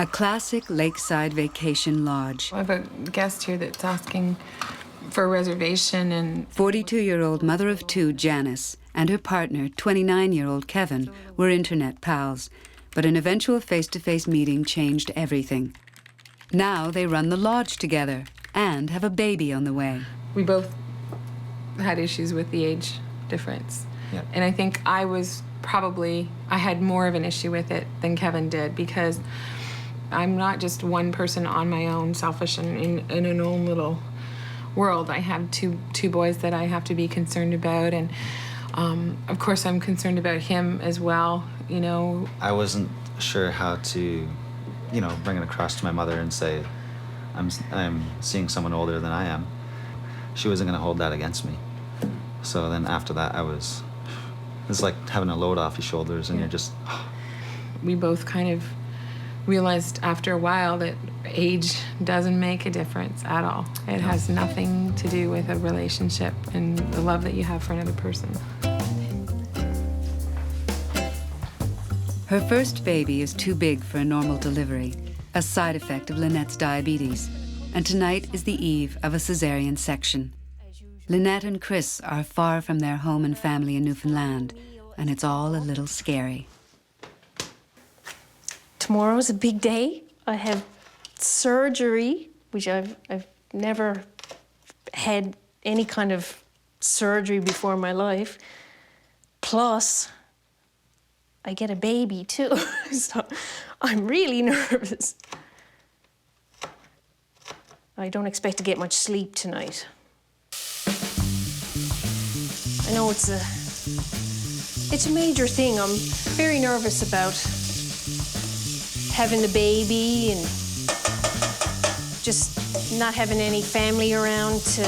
A classic lakeside vacation lodge. I have a guest here that's asking for a reservation, and 42-year-old mother of two, Janice, and her partner, 29-year-old Kevin, were internet pals, but an eventual face-to-face meeting changed everything. Now they run the lodge together and have a baby on the way. we both had issues with the age difference. Yep. And I think I had more of an issue with it than Kevin did, because I'm not just one person on my own, selfish and in an own little world. I have two boys that I have to be concerned about, and of course I'm concerned about him as well, you know. I wasn't sure how to, bring it across to my mother and say, I'm seeing someone older than I am. She wasn't going to hold that against me. So then after that, it's like having a load off your shoulders, and you're just... We both kind of realized after a while that age doesn't make a difference at all. It has nothing to do with a relationship and the love that you have for another person. Her first baby is too big for a normal delivery, a side effect of Lynette's diabetes, and tonight is the eve of a cesarean section. Lynette and Chris are far from their home and family in Newfoundland, and it's all a little scary. Tomorrow's a big day. I have surgery, which I've never had any kind of surgery before in my life. Plus, I get a baby too, so I'm really nervous. I don't expect to get much sleep tonight. I know it's a major thing. I'm very nervous about having the baby and just not having any family around to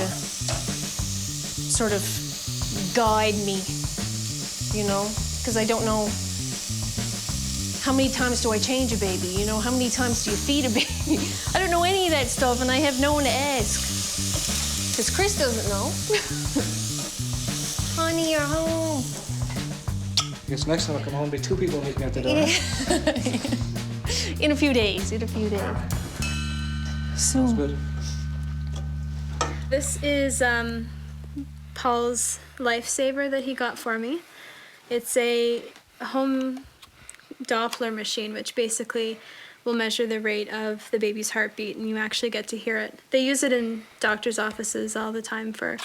sort of guide me, because I don't know how many times do I change a baby, how many times do you feed a baby? I don't know any of that stuff, and I have no one to ask, because Chris doesn't know. Honey, you're home. I guess next time I come home, there'll be two people meet me at the door. In a few days. Sounds good. This is Paul's lifesaver that he got for me. It's a home Doppler machine, which basically will measure the rate of the baby's heartbeat, and you actually get to hear it. They use it in doctors' offices all the time for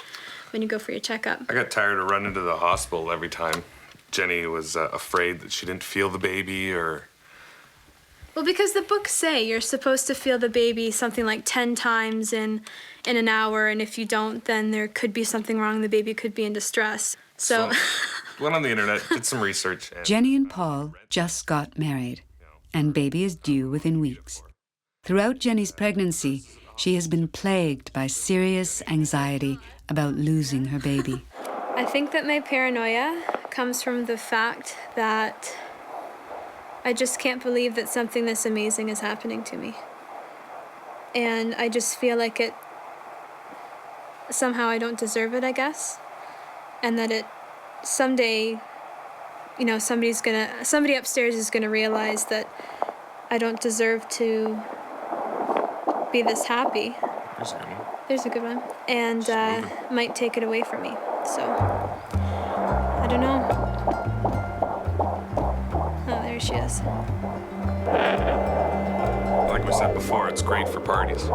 when you go for your checkup. I got tired of running to the hospital every time. Jenny was afraid that she didn't feel the baby, or... Well, because the books say you're supposed to feel the baby something like 10 times in an hour, and if you don't, then there could be something wrong. The baby could be in distress. So went on the internet, did some research. And Jenny and Paul just got married, and baby is due within weeks. Throughout Jenny's pregnancy, she has been plagued by serious anxiety about losing her baby. I think that my paranoia comes from the fact that I just can't believe that something this amazing is happening to me. And I just feel like somehow I don't deserve it, I guess. And that someday, somebody upstairs is gonna realize that I don't deserve to be this happy. There's a good one. And might take it away from me. So, I don't know. Oh, there she is. like we said before, it's great for parties.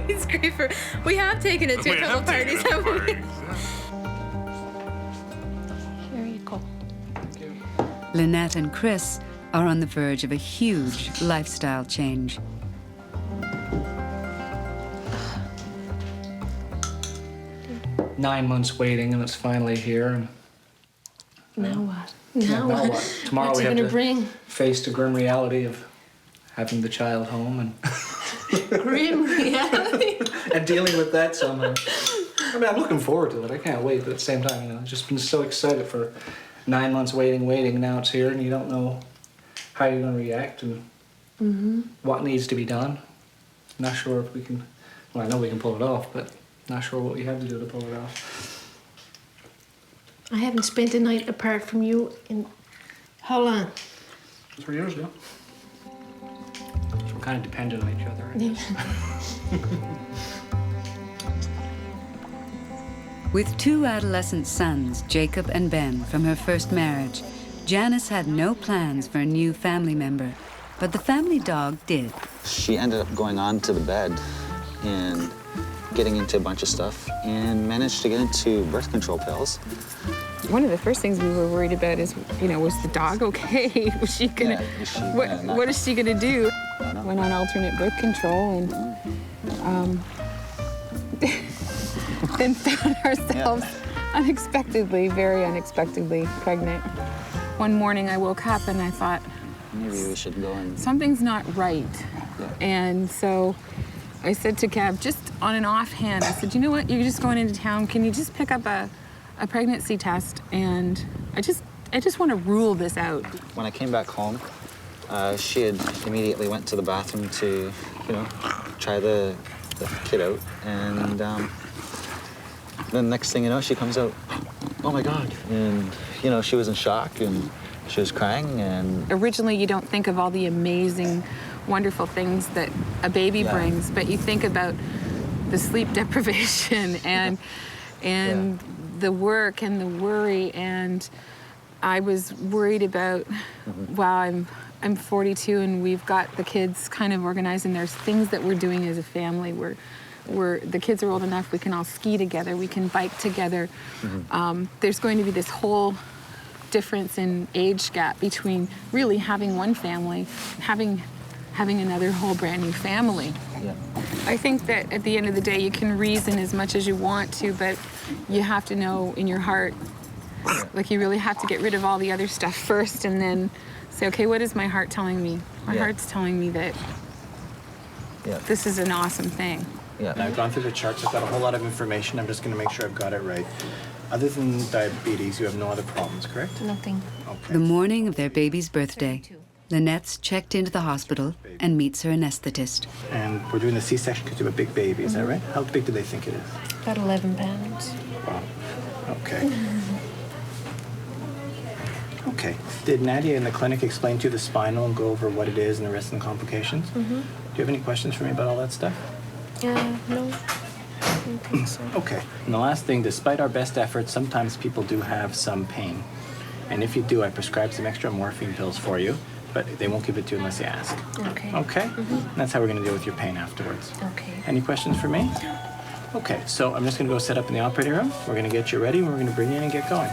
It's great for... We have taken it to a couple parties, haven't we? Here you go. Lynette and Chris are on the verge of a huge lifestyle change. Nine months waiting, and it's finally here. And Now what? now what? Tomorrow What's we it have gonna to bring? face the grim reality of having the child home and Grim reality. and dealing with that somehow. I mean, I'm looking forward to it. I can't wait, but at the same time, I've just been so excited for 9 months waiting. Now it's here, and you don't know how you're going to react and what needs to be done. Not sure if we can. Well, I know we can pull it off, but not sure what we have to do to pull it off. I haven't spent a night apart from you in How long? 3 years ago. So we're kind of dependent on each other. I guess. With 2 adolescent sons, Jacob and Ben, from her first marriage, Janice had no plans for a new family member, but the family dog did. She ended up going on to the bed and getting into a bunch of stuff and managed to get into birth control pills. One of the first things we were worried about is, was the dog okay? Was she gonna, what is she gonna do? Went on alternate birth control and then found ourselves unexpectedly, very unexpectedly pregnant. One morning I woke up and I thought, maybe we should go and... something's not right. Yeah. And so I said to Kev, just on an offhand, I said, you know what, you're just going into town, can you just pick up a pregnancy test? And I just want to rule this out. When I came back home, she had immediately went to the bathroom to, try the kid out. And then next thing you know, she comes out, oh my God. And, she was in shock and she was crying. And originally, you don't think of all the amazing, wonderful things that a baby brings, but you think about the sleep deprivation and the work and the worry. And I was worried about, wow, I'm 42 and we've got the kids kind of organized, and there's things that we're doing as a family. The kids are old enough, we can all ski together, we can bike together. There's going to be this whole difference in age gap between really having one family, having another whole brand new family. Yeah. I think that at the end of the day, you can reason as much as you want to, but you have to know in your heart, like you really have to get rid of all the other stuff first and then say, okay, what is my heart telling me? My heart's telling me that this is an awesome thing. Yeah. I've gone through the charts, I've got a whole lot of information, I'm just gonna make sure I've got it right. Other than diabetes, you have no other problems, correct? Nothing. Okay. The morning of their baby's birthday, Lynette's checked into the hospital and meets her anesthetist. And we're doing the C-section because you have a big baby, is that right? How big do they think it is? About 11 pounds. Wow, okay. Okay, did Nadia in the clinic explain to you the spinal and go over what it is and the rest of the complications? Do you have any questions for me about all that stuff? No. I don't think so. Okay, and the last thing, despite our best efforts, sometimes people do have some pain. And if you do, I prescribe some extra morphine pills for you, but they won't give it to you unless you ask. Okay. Okay? And that's how we're gonna deal with your pain afterwards. Okay. Any questions for me? Okay, so I'm just gonna go set up in the operating room. We're gonna get you ready, and we're gonna bring you in and get going.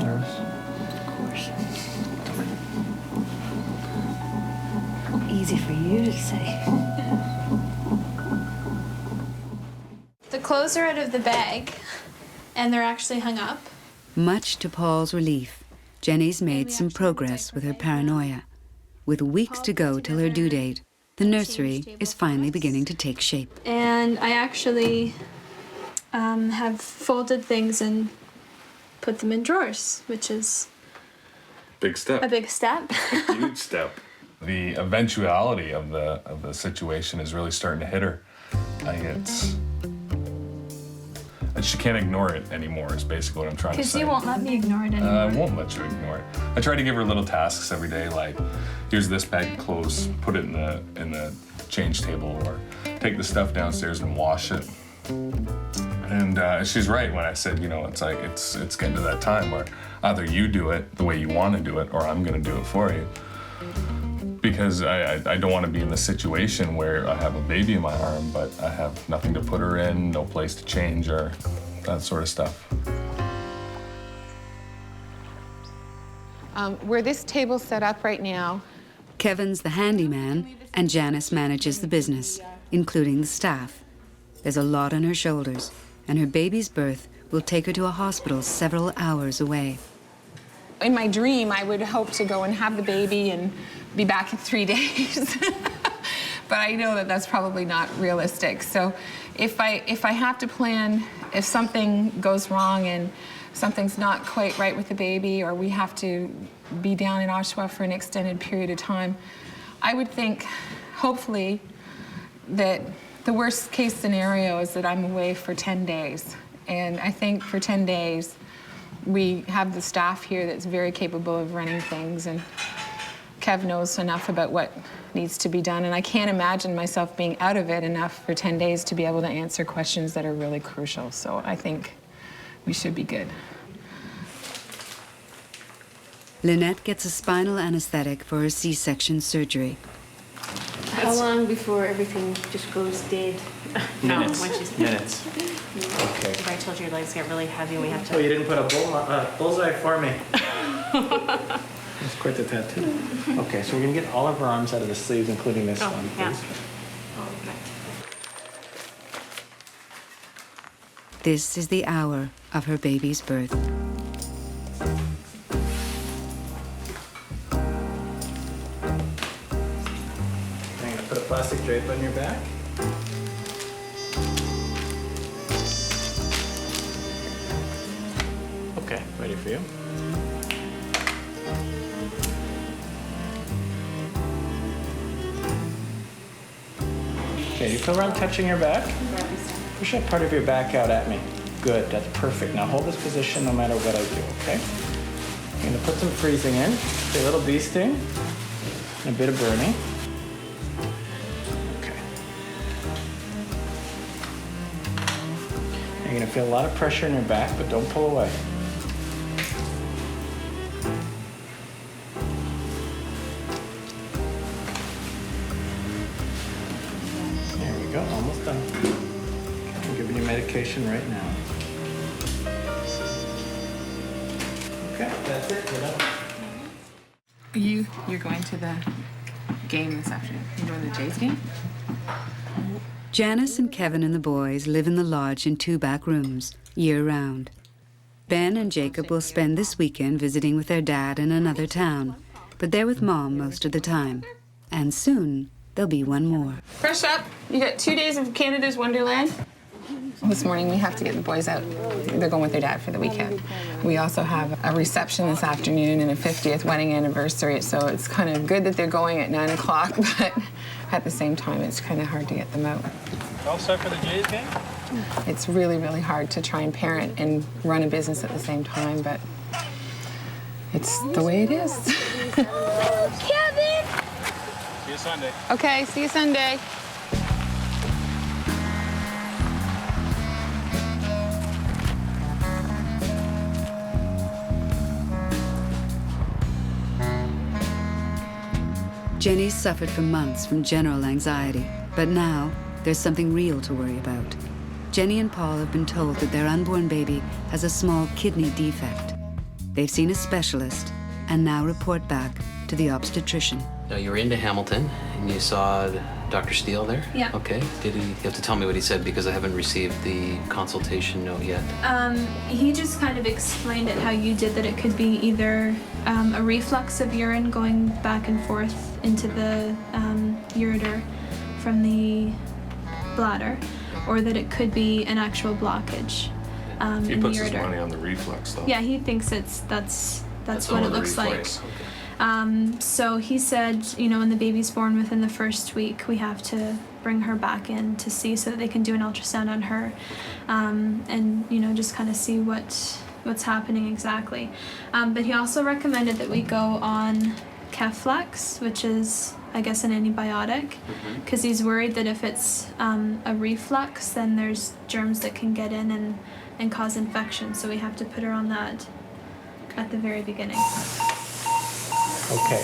Nervous? Of course. Easy for you to say. The clothes are out of the bag, and they're actually hung up. Much to Paul's relief, Jenny's made some progress with her paranoia. With weeks to go till her due date, the nursery is finally beginning to take shape. And I actually have folded things and put them in drawers, which is Big step. a big step. Huge step. The eventuality of the situation is really starting to hit her. She can't ignore it anymore is basically what I'm trying to Because say. you won't let me ignore it anymore. I won't let you ignore it. I try to give her little tasks every day, like here's this bag of clothes, put it in the change table, or take the stuff downstairs and wash it. And she's right when I said, it's like it's getting to that time where either you do it the way you want to do it, or I'm going to do it for you. Because I don't want to be in the situation where I have a baby in my arm, but I have nothing to put her in, no place to change her, that sort of stuff. Where this table's set up right now, Kevin's the handyman, and Janice manages the business, including the staff. There's a lot on her shoulders, and her baby's birth will take her to a hospital several hours away. in my dream, I would hope to go and have the baby and be back in 3 days. But I know that that's probably not realistic. So if I have to plan, if something goes wrong and something's not quite right with the baby, or we have to be down in Oshawa for an extended period of time, I would think, hopefully, that the worst case scenario is that I'm away for 10 days. And I think for 10 days, We have the staff here that's very capable of running things, and Kev knows enough about what needs to be done, and I can't imagine myself being out of it enough for 10 days to be able to answer questions that are really crucial. So I think we should be good. Lynette gets a spinal anesthetic for her C-section surgery. How long before everything just goes dead? Minutes. Once she's Minutes. Okay. If I told you your legs get really heavy and we have to... Oh, you didn't put a bullseye for me. That's quite the tattoo. Okay, so we're gonna get all of our arms out of the sleeves, including this one, please. Yeah. This is the hour of her baby's birth. I'm gonna put a plastic drape on your back. Okay, ready for you. Okay, you feel around touching your back? Push that part of your back out at me. Good, that's perfect. Now hold this position no matter what I do, okay? I'm gonna put some freezing in, a little bee sting, and a bit of burning. Okay. You're gonna feel a lot of pressure in your back, but don't pull away. There we go, almost done. I'm giving you medication right now. Okay, that's it. Get up. You're going to the game this afternoon. You're going to the Jays game? Janice and Kevin and the boys live in the lodge in 2 back rooms, year-round. Ben and Jacob will spend this weekend visiting with their dad in another town, but they're with Mom most of the time. And soon, there'll be one more. Fresh up. You got 2 days of Canada's Wonderland. This morning we have to get the boys out. They're going with their dad for the weekend. We also have a reception this afternoon and a 50th wedding anniversary, so it's kind of good that they're going at 9 o'clock, but at the same time it's kind of hard to get them out. All set for the Jays game? It's really, really hard to try and parent and run a business at the same time, but it's the way it is. Kevin! See you Sunday. Okay, see you Sunday. Jenny's suffered for months from general anxiety, but now there's something real to worry about. Jenny and Paul have been told that their unborn baby has a small kidney defect. They've seen a specialist and now report back to the obstetrician. Now, you were into Hamilton and you saw Dr. Steele there? Yeah. Okay. You have to tell me what he said because I haven't received the consultation note yet. He just kind of explained it how you did, that it could be either a reflux of urine going back and forth into the ureter from the bladder, or that it could be an actual blockage He in puts the his ureter. money on the reflux, though. Yeah, he thinks that's what all it the looks reflex. like. Okay. So he said, when the baby's born within the first week, we have to bring her back in to see so that they can do an ultrasound on her, and just kind of see what's happening exactly. But he also recommended that we go on Keflex, which is, I guess, an antibiotic, because he's worried that if it's a reflux, then there's germs that can get in and cause infection. So we have to put her on that at the very beginning. Okay,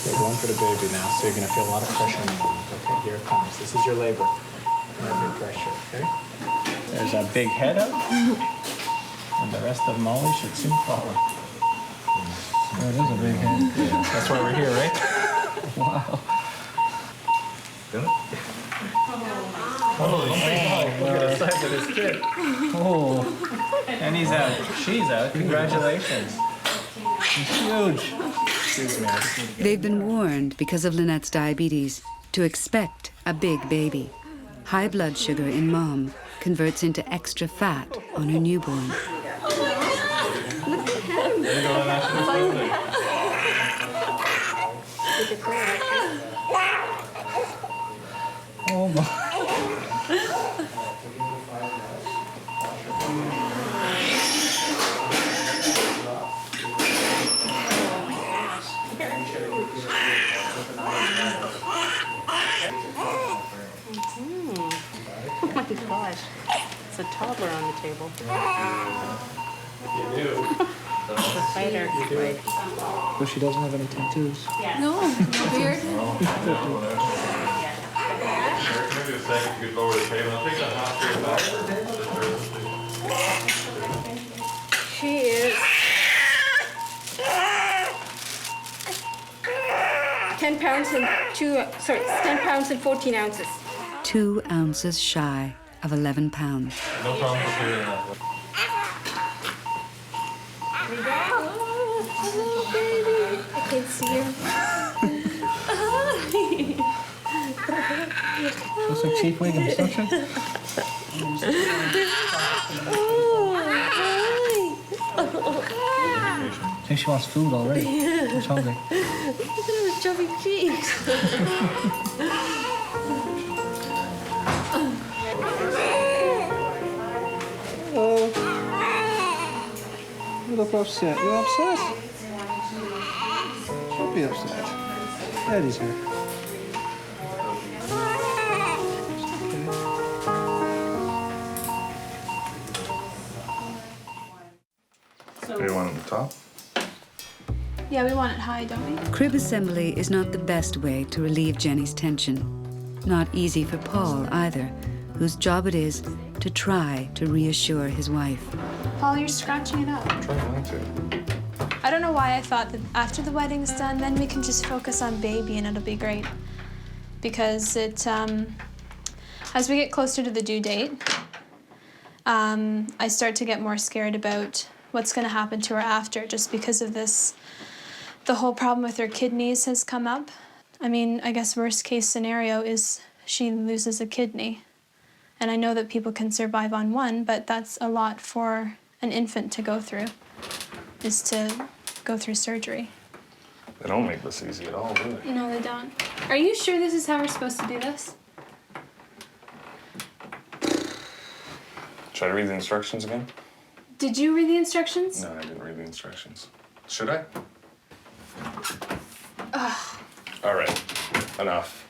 we're going for the baby now, so you're gonna feel a lot of pressure in the moment. Okay, here it comes. This is your labor. Heavy pressure, okay? There's a big head up, and the rest of Molly should soon follow. Oh, it is a big head. Yeah, that's why we're here, right? Wow. Holy cow, look at the size of this kid. Oh, and he's out. She's out. Congratulations. He's huge. Excuse me, I just need to get... They've been warned, because of Lynette's diabetes, to expect a big baby. High blood sugar in Mom converts into extra fat on her newborn. Oh my. Good gosh. It's a toddler on the table. You do. It's a fighter. Right. But she doesn't have any tattoos. No, weird. Maybe a second, you could lower the table. I'll take that half She is 10 pounds and 10 pounds and 14 ounces. 2 ounces shy of 11 pounds. No problem with hearing that. I can't see her. Looks like Chief Wiggins, don't you? I think she wants food already. She's hungry. Look at her chubby cheeks. Oh. You look upset. You upset? Don't be upset. Daddy's here. Do you want it on the top? Yeah, we want it high, don't we? Crib assembly is not the best way to relieve Jenny's tension. Not easy for Paul either, whose job it is to try to reassure his wife. Paul, you're scratching it up. Try not to. I don't know why I thought that after the wedding's done, then we can just focus on baby and it'll be great. Because as we get closer to the due date, I start to get more scared about what's going to happen to her after, just because of this. The whole problem with her kidneys has come up. I mean, I guess worst case scenario is she loses a kidney. And I know that people can survive on one, but that's a lot for an infant to go through, is to go through surgery. They don't make this easy at all, do they? No, they don't. Are you sure this is how we're supposed to do this? Should I read the instructions again? Did you read the instructions? No, I didn't read the instructions. Should I? All right, enough.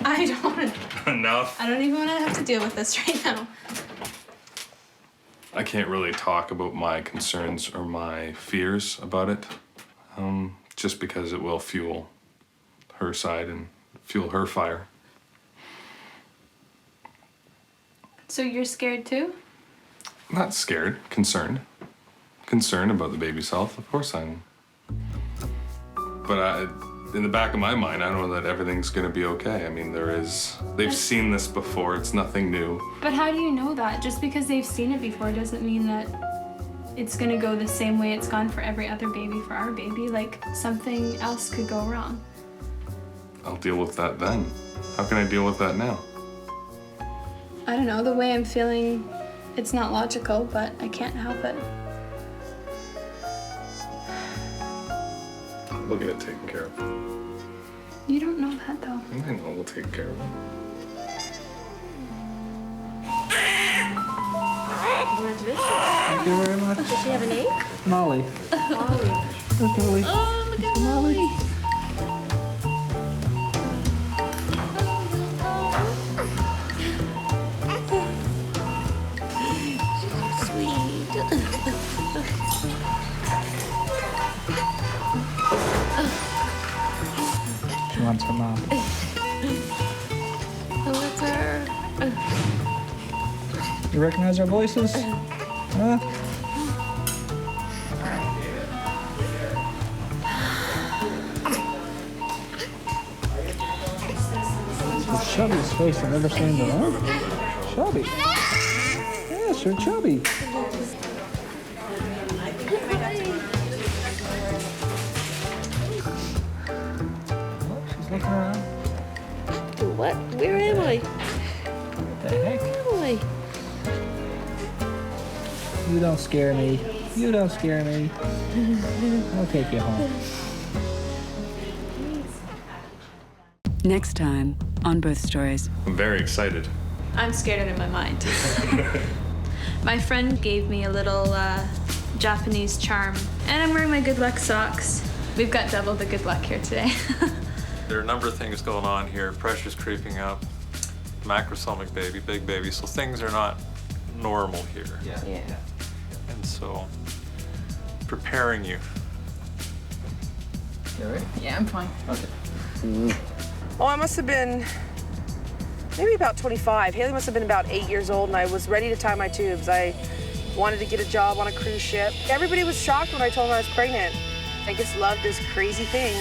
I don't. Enough. I don't even want to have to deal with this right now. I can't really talk about my concerns or my fears about it, just because it will fuel her side and fuel her fire. So you're scared too? Not scared, concerned. Concerned about the baby's health, of course I am. But in the back of my mind, I know that everything's gonna be okay. I mean, they've seen this before, it's nothing new. But how do you know that? Just because they've seen it before doesn't mean that it's gonna go the same way it's gone for every other baby for our baby. Like, something else could go wrong. I'll deal with that then. How can I deal with that now? I don't know, the way I'm feeling, it's not logical, but I can't help it. We'll get it taken care of. You don't know that though. I know, we'll take care of it. Thank you very much. Does she have an egg? Molly. Molly. Where's Molly? Oh, look at Molly. She wants her mom. Oh, it's her. You recognize our voices? Huh? The chubbiest face I've ever seen in my life. Chubby. Yes, you're chubby. She's looking around. What? Where am I? What the heck? Where am I? You don't scare me. You don't scare me. I'll take you home. Next time on Birth Stories. I'm very excited. I'm scared out of my mind. My friend gave me a little Japanese charm, and I'm wearing my good luck socks. We've got double the good luck here today. There are a number of things going on here. Pressure's creeping up. macrosomic baby, big baby, so things are not normal here. Yeah. And so, preparing you. You all right? Yeah, I'm fine. Okay. Oh, I must have been maybe about 25. Haley must have been about 8 years old, and I was ready to tie my tubes. I wanted to get a job on a cruise ship. Everybody was shocked when I told them I was pregnant. I just loved this crazy thing.